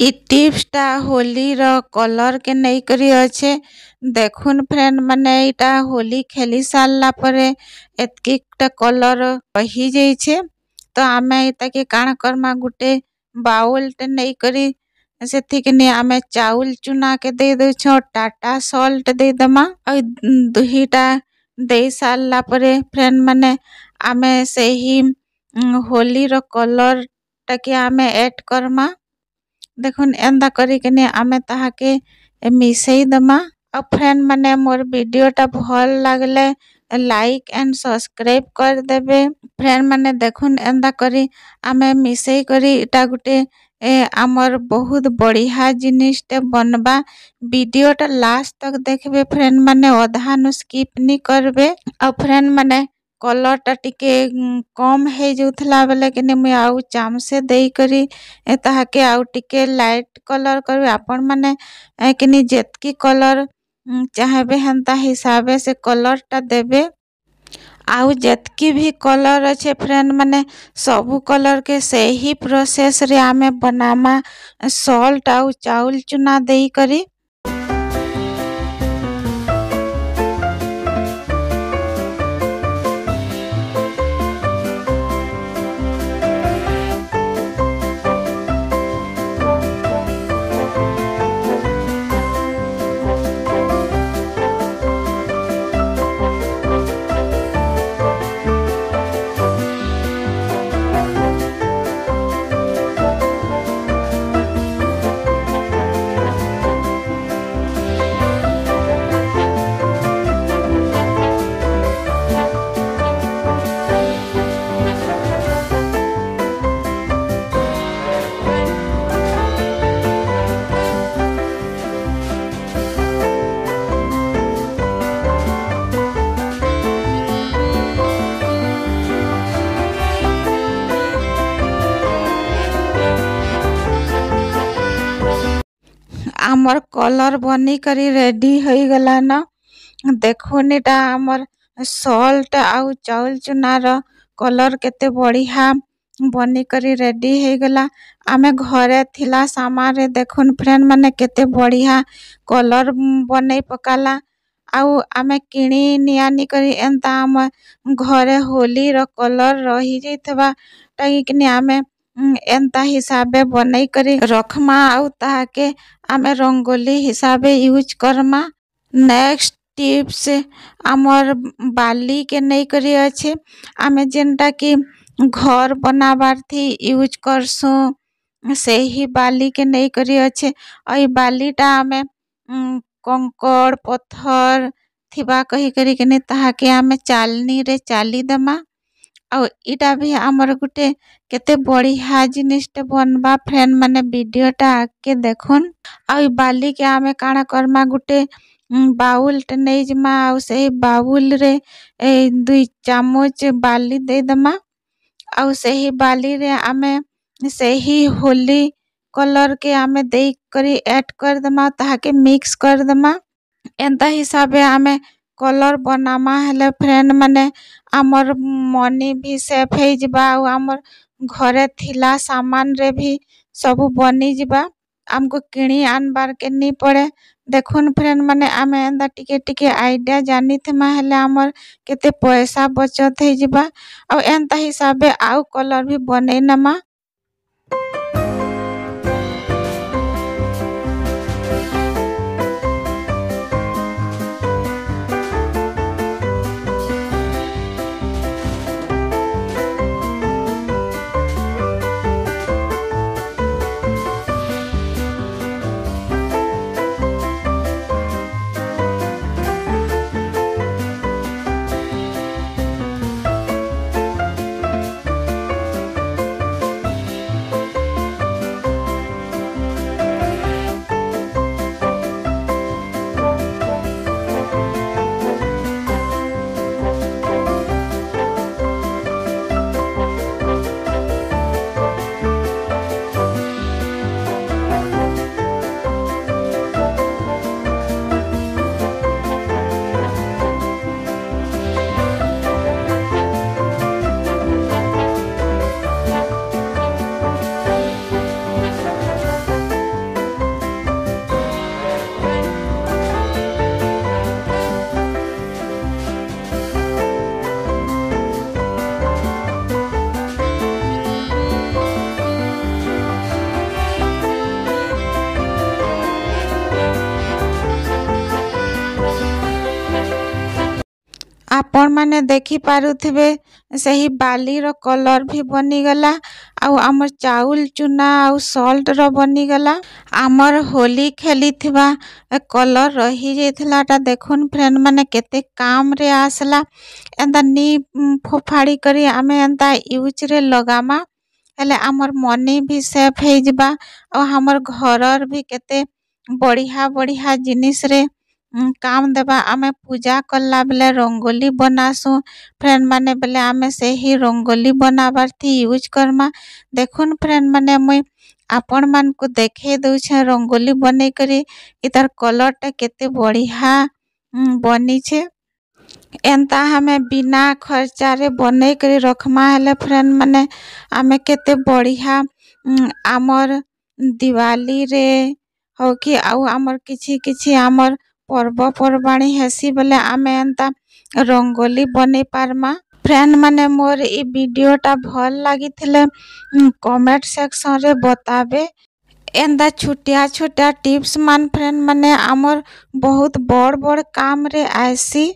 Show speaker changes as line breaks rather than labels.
इ टिप्सटा होली रो कलर के नहीं करी अच्छे देखुन फ्रेंड माने इटा होली खेली सारला परे एतकीटा कलर रही जाइछे। तो आमे इताके काण करमा गुटे बाउल टे नहीं करी सेथिकने आमे चाउल चुना के दे देछो टाटा सॉल्ट दे दमा और दुहीटा दे सारला परे फ्रेंड माने आमे सेही होली रो कलर टाके आमे ऐड करमा। देखुन एंदा करिकने आमे ताहाके मिसई दमा। और फ्रेंड माने मोर वीडियोटा भल लागले लाइक एंड सब्सक्राइब कर देबे। फ्रेंड माने देखुन एंदा करी आमे मिसई करी इटा गुटे आमर बहुत बढ़िया जिनिसटे बनबा। वीडियोटा लास्ट तक देखबे फ्रेंड माने अधा नु स्किप नी करबे। और फ्रेंड माने कलरटा टिके कम हे जाउथला बेले कि मुई आउ चामसे देई करी ताहाके आउ टिके लाइट कलर करबे। आपण माने कि जेतकी कलर चाहेबे हेंता हिसाबे से कलरटा देबे। आउ जेतकी भी कलर अच्छे फ्रेंड माने सबु कलर के सही प्रोसेस रे आमे बनामा सॉल्ट आउ चाउल चुना देई करी। आमर कलर बनी करी रेडी हो गला न। देखुन इटा आमर सॉल्ट आउ चाउल चुनार कलर केते बढ़िया बनी करी रेडी हो गला। आमे घरे थिला सामान रे देखुन फ्रेंड माने केते बढ़िया कलर बनै पकाला। आउ आमे किणी नियानी करी एंता आम घरे होली रो कलर रही जाइथबा ताकि आमे एंता हिसाबे बनै करी रखमा। आउ ताहाके आमे रंगोली हिसाबे यूज करमा। नेक्स्ट टिप्स आमर बाली के नहीं करी अच्छे आमे जेनटा कि घर बनाबार थी यूज करसु सेही बाली के नहीं करी अच्छे। और बालीटा आमे कंकड़ पत्थर थिबा कही करी के ताहाके आमे चालनी रे चाली दमा। और इटा भी आमर गुटे केते बढ़िया जिनिसटे बनबा फ्रेंड माने वीडियोटा आके देखुन। और बाली के आमे काणा करमा गुटे बाउल टे नहीं जमा और सही बाउल रे 2 चामच बाली दे दमा। और सही बाली रे आमे सही होली कलर के आमे दे करी ऐड कर दमा ताहाके मिक्स कर दमा। एंता हिसाबे आमे कलर बनामा हेले फ्रेंड माने आमर मनी भी सेफ हे जिबा और आमर घरे थिला सामान रे भी सबु बनी जिबा। हमको किणी आनबार के नी पड़े। देखुन फ्रेंड माने आमे एंदा टिके टिके आइडिया जानी थेमा हेले आमर केते पैसा बचत हे जिबा। और एंता हिसाबे आउ कलर भी बने नमा। आपण माने देखि पारुथिबे सही बालीर कलर भी बनिगला आउ आमर चाउल चुना आउ सॉल्ट रो बनिगला। आमर होली खेलिथिबा कलर रही जाइथिलाटा देखुन फ्रेंड माने केते काम रे आसला। एंता नी फोफाड़ी करी आमे एंता यूज रे लगामा हेले आमर मनी भी सेफ हे जिबा और हमर घरर भी केते बढ़िया बढ़िया जिनिस रे काम देबा। आमे पूजा करला बेले रंगोली बनासु फ्रेंड माने बेले आमे से ही रंगोली बनाबार थी यूज करमा। देखुन फ्रेंड माने मुई आपण मान को देखे दउछे रंगोली बने करी इतार कलर टा केते बढ़िया बनी छे। एंता हमें बिना खर्चा रे बने करी रखमा हेले फ्रेंड माने आमे केते बढ़िया आमर दिवाली रे हो कि आउ आमर किछि किछि आमर पर्वपर्वाणी हेसी बेले आमे एंता रंगोली बने पारमा। फ्रेंड माने मोर ई वीडियोटा भल लागिथिले कमेंट सेक्शन रे बताबे। एंता छोटिया छोटिया टिप्स मान फ्रेंड माने आमर बहुत बड़ बड़ काम रे आइसी।